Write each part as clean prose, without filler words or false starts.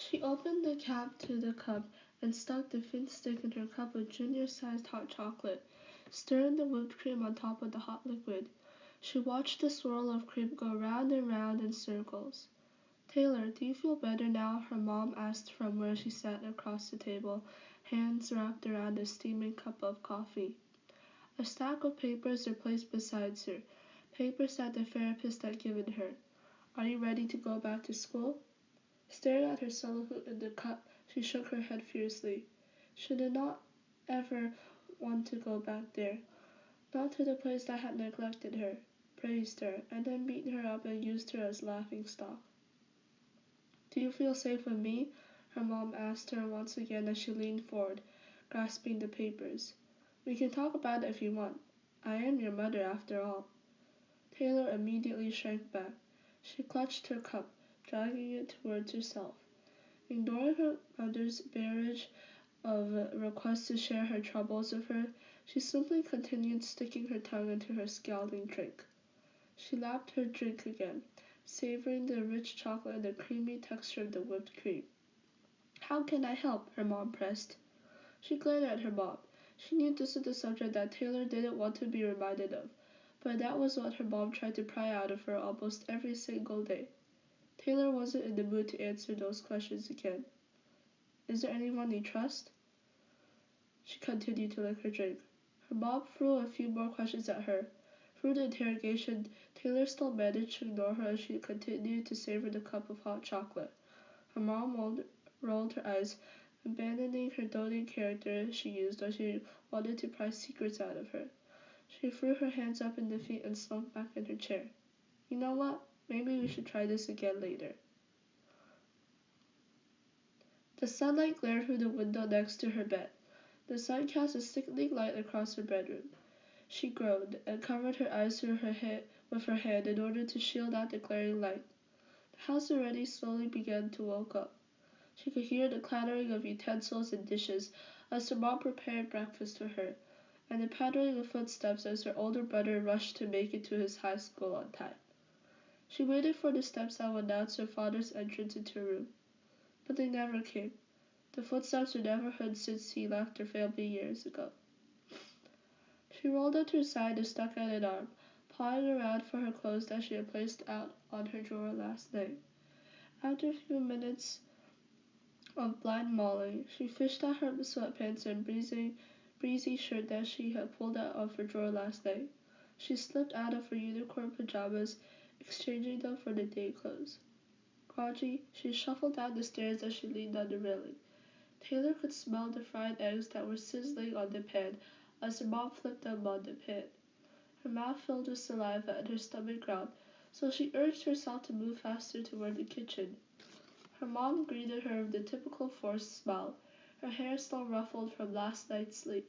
She opened the cap to the cup and stuck the thin stick in her cup of junior-sized hot chocolate, stirring the whipped cream on top of the hot liquid. She watched the swirl of cream go round and round in circles. "Taylor, do you feel better now?" her mom asked from where she sat across the table, hands wrapped around a steaming cup of coffee. A stack of papers were placed beside her, papers that the therapist had given her. "Are you ready to go back to school?" Staring at her silhouette in the cup, she shook her head fiercely. She did not ever want to go back there, not to the place that had neglected her, praised her, and then beaten her up and used her as laughing-stock. "Do you feel safe with me?" her mom asked her once again as she leaned forward, grasping the papers. "We can talk about it if you want. I am your mother, after all." Taylor immediately shrank back. She clutched her cup, dragging it towards herself. Ignoring her mother's barrage of requests to share her troubles with her, she simply continued sticking her tongue into her scalding drink. She lapped her drink again, savoring the rich chocolate and the creamy texture of the whipped cream. "How can I help?" her mom pressed. She glared at her mom. She knew this was a subject that Taylor didn't want to be reminded of, but that was what her mom tried to pry out of her almost every single day. Taylor wasn't in the mood to answer those questions again. "Is there anyone you trust?" She continued to lick her drink. Her mom threw a few more questions at her. Through the interrogation, Taylor still managed to ignore her as she continued to savor the cup of hot chocolate. Her mom rolled her eyes, abandoning her doting character she used when she wanted to pry secrets out of her. She threw her hands up in defeat and slumped back in her chair. "You know what? Maybe we should try this again later." The sunlight glared through the window next to her bed. The sun cast a sickening light across her bedroom. She groaned and covered her eyes with her hand in order to shield out the glaring light. The house already slowly began to wake up. She could hear the clattering of utensils and dishes as her mom prepared breakfast for her, and the pattering of footsteps as her older brother rushed to make it to his high school on time. She waited for the steps that would announce her father's entrance into her room, but they never came. The footsteps were never heard since he left her family years ago. She rolled up to her side and stuck out an arm, pawing around for her clothes that she had placed out on her drawer last night. After a few minutes of blind mauling, she fished out her sweatpants and breezy shirt that she had pulled out of her drawer last night. She slipped out of her unicorn pajamas, exchanging them for the day clothes. Groggy, she shuffled down the stairs as she leaned on the railing. Taylor could smell the fried eggs that were sizzling on the pan as her mom flipped them on the pan. Her mouth filled with saliva and her stomach growled, so she urged herself to move faster toward the kitchen. Her mom greeted her with the typical forced smile, her hair still ruffled from last night's sleep.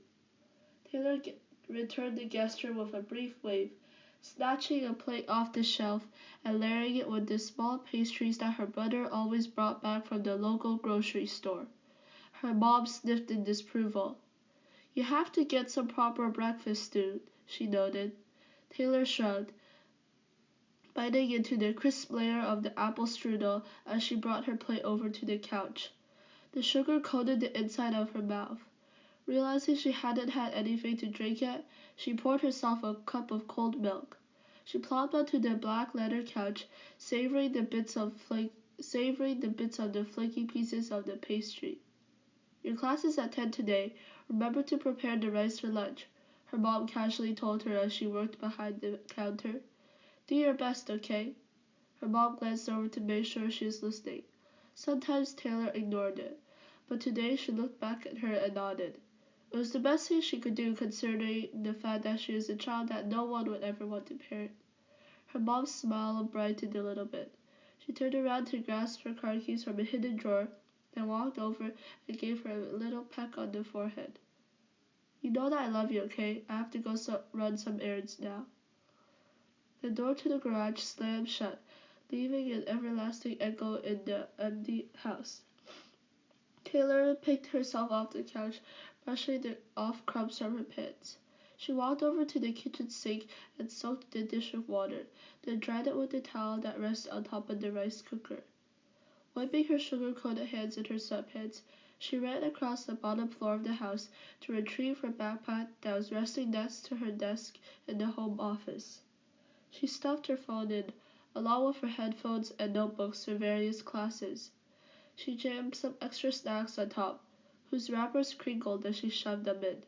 Taylor returned the gesture with a brief wave, snatching a plate off the shelf and layering it with the small pastries that her brother always brought back from the local grocery store. Her mom sniffed in disapproval. "You have to get some proper breakfast, dude," she noted. Taylor shrugged, biting into the crisp layer of the apple strudel as she brought her plate over to the couch. The sugar coated the inside of her mouth. Realizing she hadn't had anything to drink yet, she poured herself a cup of cold milk. She plopped onto the black leather couch, savoring the bits of the flaky pieces of the pastry. "Your class is at 10 today. Remember to prepare the rice for lunch," her mom casually told her as she worked behind the counter. "Do your best, okay?" Her mom glanced over to make sure she was listening. Sometimes Taylor ignored it, but today she looked back at her and nodded. It was the best thing she could do considering the fact that she was a child that no one would ever want to parent. Her mom's smile brightened a little bit. She turned around to grasp her car keys from a hidden drawer, then walked over and gave her a little peck on the forehead. "You know that I love you, okay? I have to go run some errands now." The door to the garage slammed shut, leaving an everlasting echo in the empty house. Taylor picked herself off the couch, brushing off crumbs from her pants. She walked over to the kitchen sink and soaked the dish with water, then dried it with the towel that rested on top of the rice cooker. Wiping her sugar-coated hands in her sweatpants, she ran across the bottom floor of the house to retrieve her backpack that was resting next to her desk in the home office. She stuffed her phone in, along with her headphones and notebooks for various classes. She jammed some extra snacks on top, whose wrappers crinkled as she shoved them in.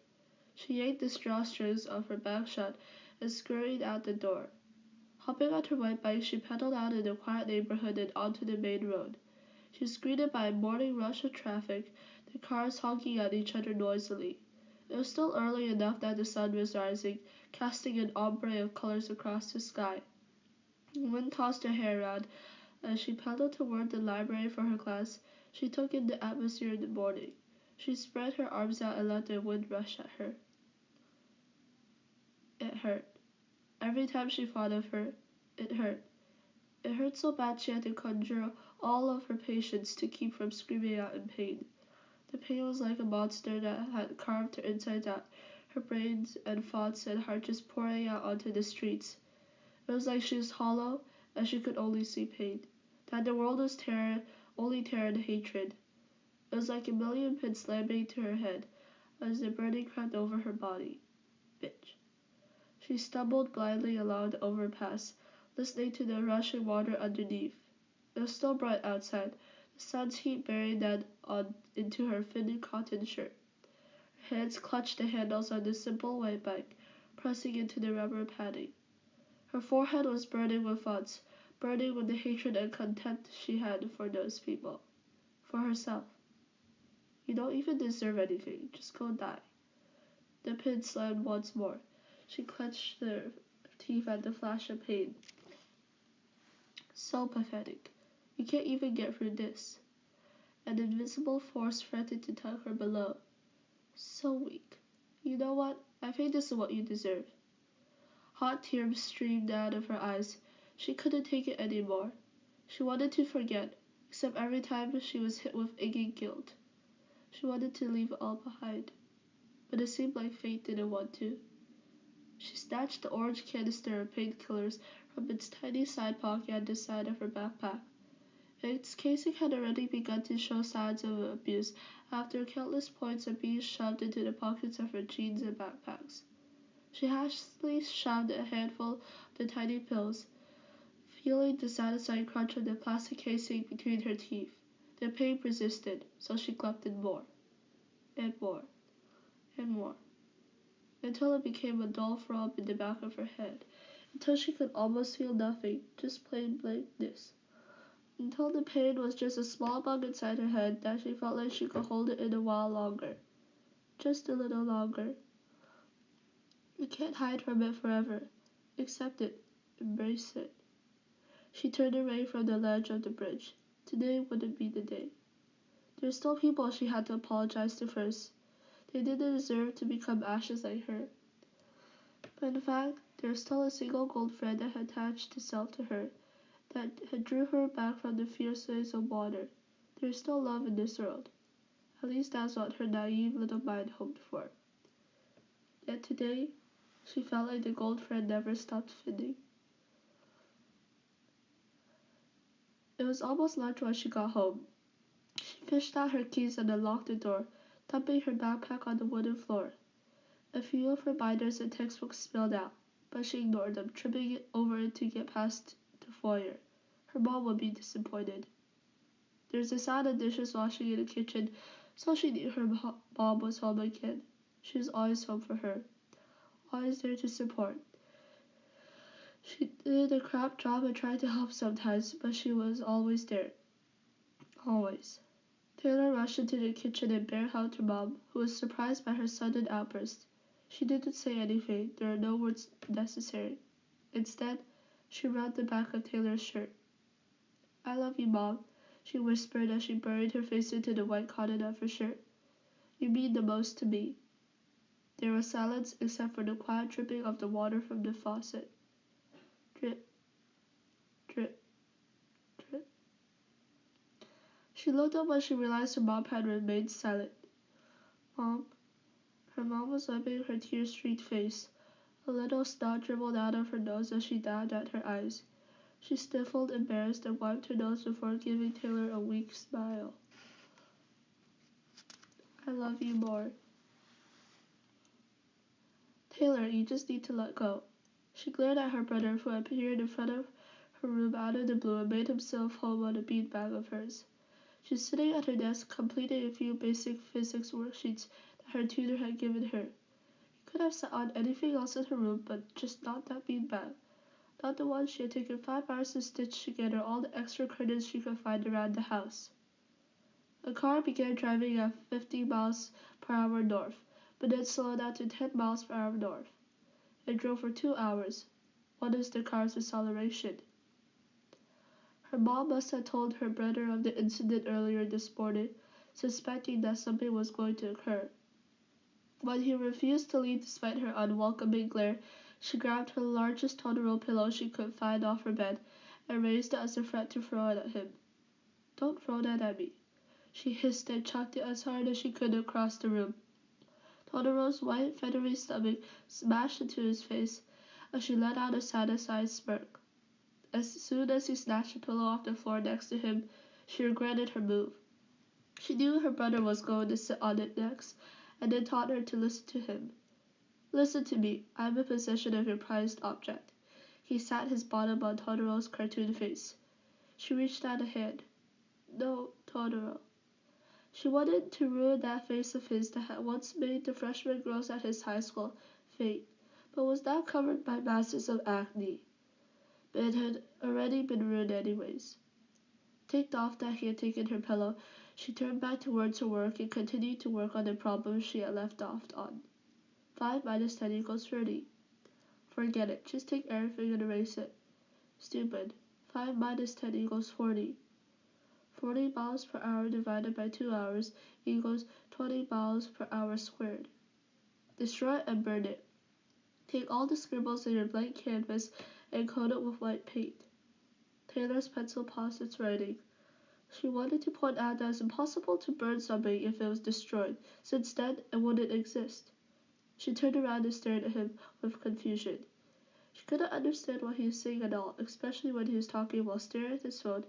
She yanked the drawstrings of her bag shut and scurried out the door. Hopping on her white bike, she pedaled out in the quiet neighborhood and onto the main road. She was greeted by a morning rush of traffic, the cars honking at each other noisily. It was still early enough that the sun was rising, casting an ombre of colors across the sky. The wind tossed her hair around. As she pedaled toward the library for her class, she took in the atmosphere in the morning. She spread her arms out and let the wind rush at her. It hurt. Every time she thought of her, it hurt. It hurt so bad she had to conjure all of her patience to keep from screaming out in pain. The pain was like a monster that had carved her inside out, her brains and thoughts and heart just pouring out onto the streets. It was like she was hollow, and she could only see pain. That the world was terror, only terror and hatred. It was like a million pins slamming to her head, as the burning crept over her body. Bitch. She stumbled blindly along the overpass, listening to the rushing water underneath. It was still bright outside, the sun's heat bearing down into her thin cotton shirt. Her hands clutched the handles on the simple white bike, pressing into the rubber padding. Her forehead was burning with thoughts, burning with the hatred and contempt she had for those people. For herself. You don't even deserve anything. Just go die. The pin slammed once more. She clenched her teeth at the flash of pain. So pathetic. You can't even get through this. An invisible force threatened to tug her below. So weak. You know what? I think this is what you deserve. Hot tears streamed out of her eyes. She couldn't take it anymore. She wanted to forget, except every time she was hit with aching guilt. She wanted to leave it all behind, but it seemed like fate didn't want to. She snatched the orange canister of painkillers from its tiny side pocket at the side of her backpack. Its casing had already begun to show signs of abuse after countless points of being shoved into the pockets of her jeans and backpacks. She hastily shoved a handful of the tiny pills, feeling the satisfying crunch of the plastic casing between her teeth. The pain persisted, so she collected more, and more, and more, until it became a dull throb in the back of her head, until she could almost feel nothing, just plain blankness. Until the pain was just a small bug inside her head that she felt like she could hold it in a while longer. Just a little longer. You can't hide from it forever. Accept it. Embrace it. She turned away from the ledge of the bridge. Today wouldn't be the day. There were still people she had to apologize to first. They didn't deserve to become ashes like her. But in fact, there was still a single gold thread that had attached itself to her, that had drew her back from the fierce waves of water. There is still love in this world. At least that's what her naive little mind hoped for. Yet today, she felt like the gold thread never stopped spinning. It was almost lunch when she got home. She fished out her keys and unlocked the door, dumping her backpack on the wooden floor. A few of her binders and textbooks spilled out, but she ignored them, tripping over it to get past the foyer. Her mom would be disappointed. There was the sound of dishes washing in the kitchen, so she knew her mom was home again. She was always home for her, always there to support. She did a crap job and tried to help sometimes, but she was always there. Always. Taylor rushed into the kitchen and bare hugged her mom, who was surprised by her sudden outburst. She didn't say anything. There were no words necessary. Instead, she rubbed the back of Taylor's shirt. I love you, Mom, she whispered as she buried her face into the white cotton of her shirt. You mean the most to me. There was silence except for the quiet dripping of the water from the faucet. Drip, drip, drip. She looked up when she realized her mom had remained silent. Mom. Her mom was wiping her tear-streaked face. A little snot dribbled out of her nose as she dabbed at her eyes. She sniffled, embarrassed, and wiped her nose before giving Taylor a weak smile. I love you more. Taylor, you just need to let go. She glared at her brother, who appeared in front of her room out of the blue and made himself home on a beanbag of hers. She's sitting at her desk, completing a few basic physics worksheets that her tutor had given her. He could have sat on anything else in her room, but just not that beanbag. Not the one she had taken 5 hours to stitch together all the extra curtains she could find around the house. A car began driving at 50 miles per hour north, but then slowed down to 10 miles per hour north. It drove for 2 hours. What is the car's acceleration? Her mom must have told her brother of the incident earlier this morning, suspecting that something was going to occur. When he refused to leave despite her unwelcoming glare, she grabbed her largest total pillow she could find off her bed and raised it as a threat to throw it at him. Don't throw that at me, she hissed and chucked it as hard as she could across the room. Totoro's white, feathery stomach smashed into his face as she let out a satisfied smirk. As soon as he snatched the pillow off the floor next to him, she regretted her move. She knew her brother was going to sit on it next, and then taught her to listen to him. Listen to me, I'm in possession of your prized object. He sat his bottom on Totoro's cartoon face. She reached out a hand. No, Totoro. She wanted to ruin that face of his that had once made the freshman girls at his high school faint, but was now covered by masses of acne. But it had already been ruined anyways. Ticked off that he had taken her pillow, she turned back towards her work and continued to work on the problem she had left off on. 5 minus 10 equals 30. Forget it, just take everything and erase it. Stupid. 5 minus 10 equals 40. 40 miles per hour divided by 2 hours equals 20 miles per hour squared. Destroy it and burn it. Take all the scribbles in your blank canvas and coat it with white paint. Taylor's pencil paused its writing. She wanted to point out that it's impossible to burn something if it was destroyed, since then it wouldn't exist. She turned around and stared at him with confusion. She couldn't understand what he was saying at all, especially when he was talking while staring at his phone,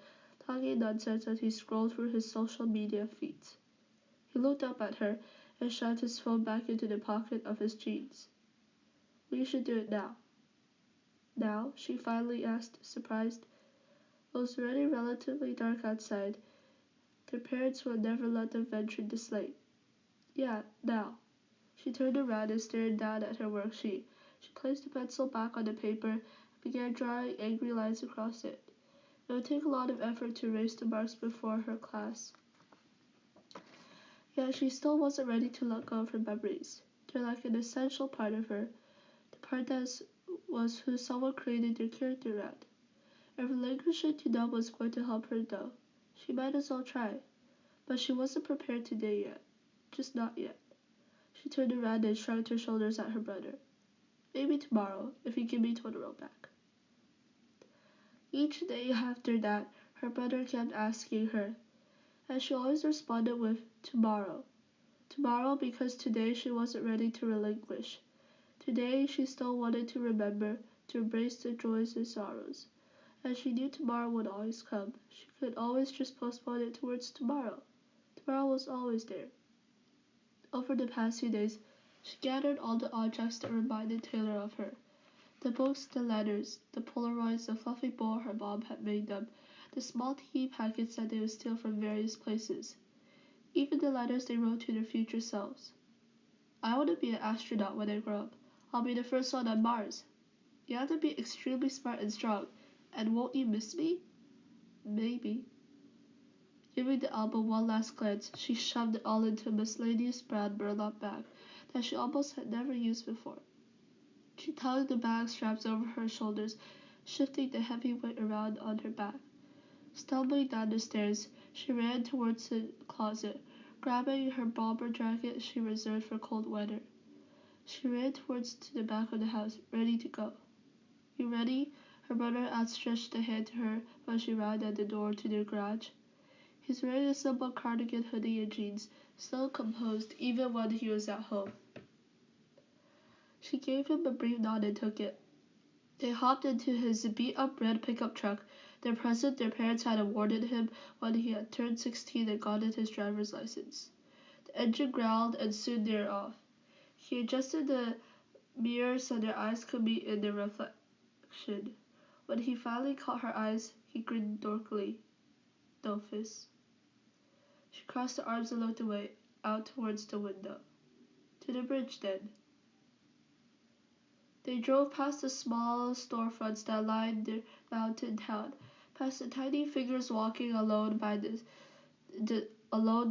talking nonsense as he scrolled through his social media feeds. He looked up at her and shoved his phone back into the pocket of his jeans. We should do it now. Now? She finally asked, surprised. It was already relatively dark outside. Their parents would never let them venture this late. Yeah, now. She turned around and stared down at her worksheet. She placed the pencil back on the paper and began drawing angry lines across it. It would take a lot of effort to erase the marks before her class. Yet she still wasn't ready to let go of her memories. They're like an essential part of her, the part that was who someone created their character around. If relinquishing to them was going to help her though, she might as well try. But she wasn't prepared today yet. Just not yet. She turned around and shrugged her shoulders at her brother. Maybe tomorrow, if you give me Totoro back. Each day after that, her brother kept asking her, and she always responded with tomorrow. Tomorrow because today she wasn't ready to relinquish. Today she still wanted to remember, to embrace the joys and sorrows. And she knew tomorrow would always come. She could always just postpone it towards tomorrow. Tomorrow was always there. Over the past few days, she gathered all the objects that reminded Taylor of her. The books, the letters, the Polaroids, the fluffy bowl her mom had made them, the small tea packets that they would steal from various places. Even the letters they wrote to their future selves. I want to be an astronaut when I grow up. I'll be the first one on Mars. You have to be extremely smart and strong. And won't you miss me? Maybe. Giving the album one last glance, she shoved it all into a miscellaneous brown burlap bag that she almost had never used before. She tugged the bag straps over her shoulders, shifting the heavy weight around on her back. Stumbling down the stairs, she ran towards the closet, grabbing her bomber jacket she reserved for cold weather. She ran towards the back of the house, ready to go. You ready? Her brother outstretched a hand to her when she ran at the door to their garage. He's wearing a simple cardigan hoodie and jeans, still composed even when he was at home. She gave him a brief nod and took it. They hopped into his beat-up red pickup truck, the present their parents had awarded him when he had turned 16 and gotten his driver's license. The engine growled, and soon they were off. He adjusted the mirror so their eyes could meet in the reflection. When he finally caught her eyes, he grinned dorkily. Dolphus. She crossed her arms and looked away, out towards the window. To the bridge, then. They drove past the small storefronts that lined the mountain town, past the tiny figures walking alone by the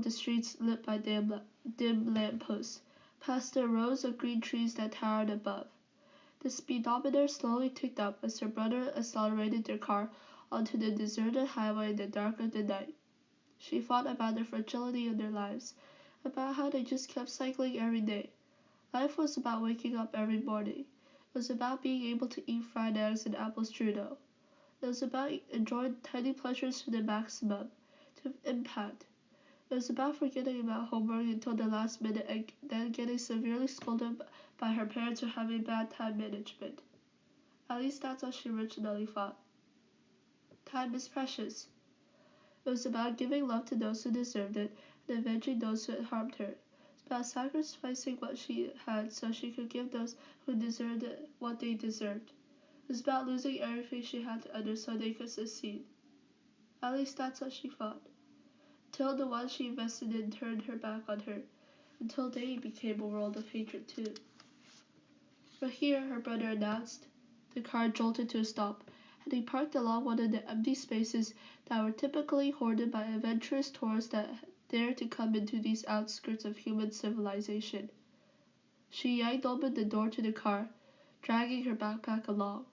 streets lit by dim lampposts, past the rows of green trees that towered above. The speedometer slowly ticked up as her brother accelerated their car onto the deserted highway in the dark of the night. She thought about the fragility of their lives, about how they just kept cycling every day. Life was about waking up every morning. It was about being able to eat fried eggs and apple strudel. It was about enjoying tiny pleasures to the maximum, to impact. It was about forgetting about homework until the last minute and then getting severely scolded by her parents for having bad time management. At least that's what she originally thought. Time is precious. It was about giving love to those who deserved it and avenging those who had harmed her. It was about sacrificing what she had so she could give those who deserved it what they deserved. It was about losing everything she had to others so they could succeed. At least that's what she thought. Until the ones she invested in turned her back on her. Until they became a world of hatred too. But here, her brother announced. The car jolted to a stop, and he parked along one of the empty spaces that were typically hoarded by adventurous tourists that dared to come into these outskirts of human civilization. She yanked open the door to the car, dragging her backpack along.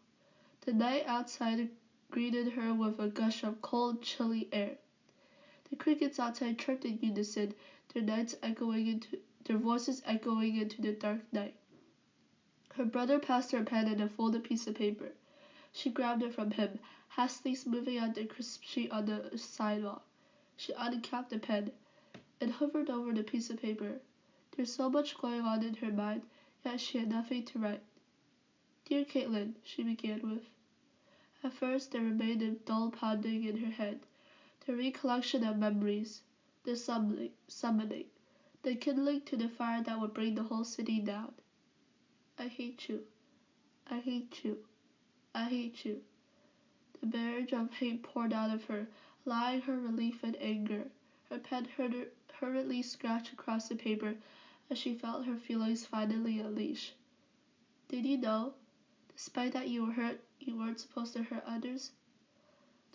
The night outside greeted her with a gush of cold, chilly air. The crickets outside chirped in unison, their voices echoing into the dark night. Her brother passed her a pen and a folded piece of paper. She grabbed it from him, hastily smoothing out the crisp sheet on the sidewalk. She uncapped the pen and hovered over the piece of paper. There was so much going on in her mind, yet she had nothing to write. Dear Caitlin, she began with. At first there remained a dull pounding in her head, the recollection of memories, the summoning, the kindling to the fire that would bring the whole city down. I hate you. I hate you. I hate you. The barrage of hate poured out of her, allowing her relief and anger. Her pen hurriedly scratched across the paper as she felt her feelings finally unleashed. Did you know, despite that you were hurt, you weren't supposed to hurt others?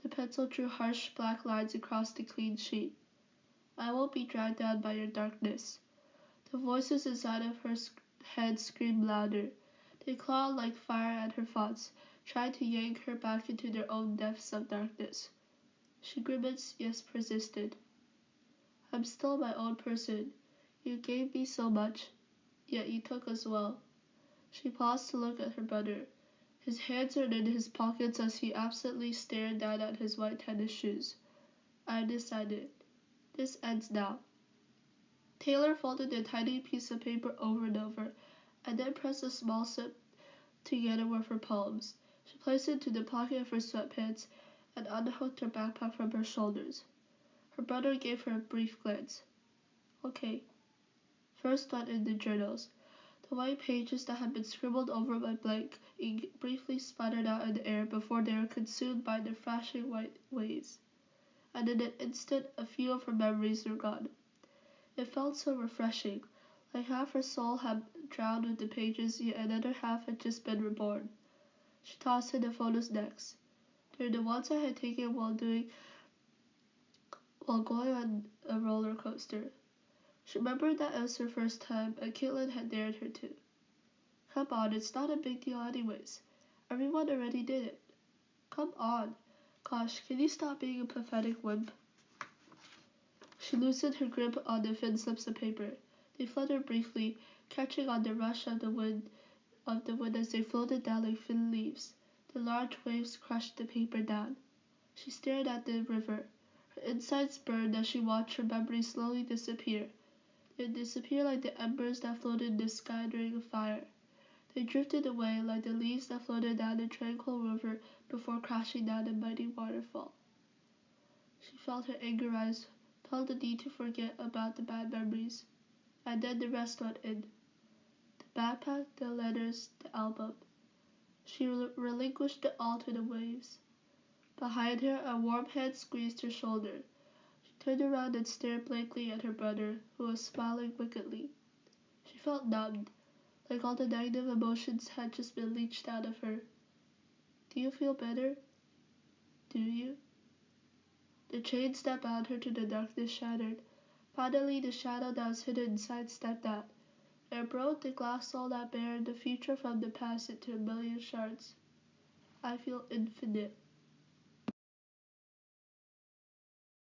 The pencil drew harsh black lines across the clean sheet. I won't be dragged down by your darkness. The voices inside of her head screamed louder. They clawed like fire at her thoughts, trying to yank her back into their own depths of darkness. She grimaced, yet persisted. I'm still my own person. You gave me so much, yet you took as well. She paused to look at her brother. His hands were in his pockets as he absently stared down at his white tennis shoes. I decided. This ends now. Taylor folded the tiny piece of paper over and over, and then pressed a small slip together with her palms. She placed it into the pocket of her sweatpants and unhooked her backpack from her shoulders. Her brother gave her a brief glance. Okay. First went in the journals. The white pages that had been scribbled over by blank ink briefly sputtered out in the air before they were consumed by the flashing white waves. And in an instant, a few of her memories were gone. It felt so refreshing, like half her soul had drowned with the pages, yet another half had just been reborn. She tossed in the photos next. They were the ones I had taken while going on a roller coaster. She remembered that it was her first time, and Caitlin had dared her to. Come on, it's not a big deal anyways. Everyone already did it. Come on. Gosh, can you stop being a pathetic wimp? She loosened her grip on the thin slips of paper. They fluttered briefly, catching on the rush of the wind as they floated down like thin leaves. The large waves crushed the paper down. She stared at the river. Her insides burned as she watched her memories slowly disappear. They would disappear like the embers that floated in the sky during a fire. They drifted away like the leaves that floated down a tranquil river before crashing down a mighty waterfall. She felt her anger rise, felt the need to forget about the bad memories, and then the rest went in. The backpack, the letters, the album. She relinquished it all to the waves. Behind her, a warm hand squeezed her shoulder. She turned around and stared blankly at her brother, who was smiling wickedly. She felt numbed, like all the negative emotions had just been leached out of her. Do you feel better? Do you? The chains that bound her to the darkness shattered. Finally, the shadow that was hidden inside stepped out, and broke the glass soul that bared the future from the past into a million shards. I feel infinite.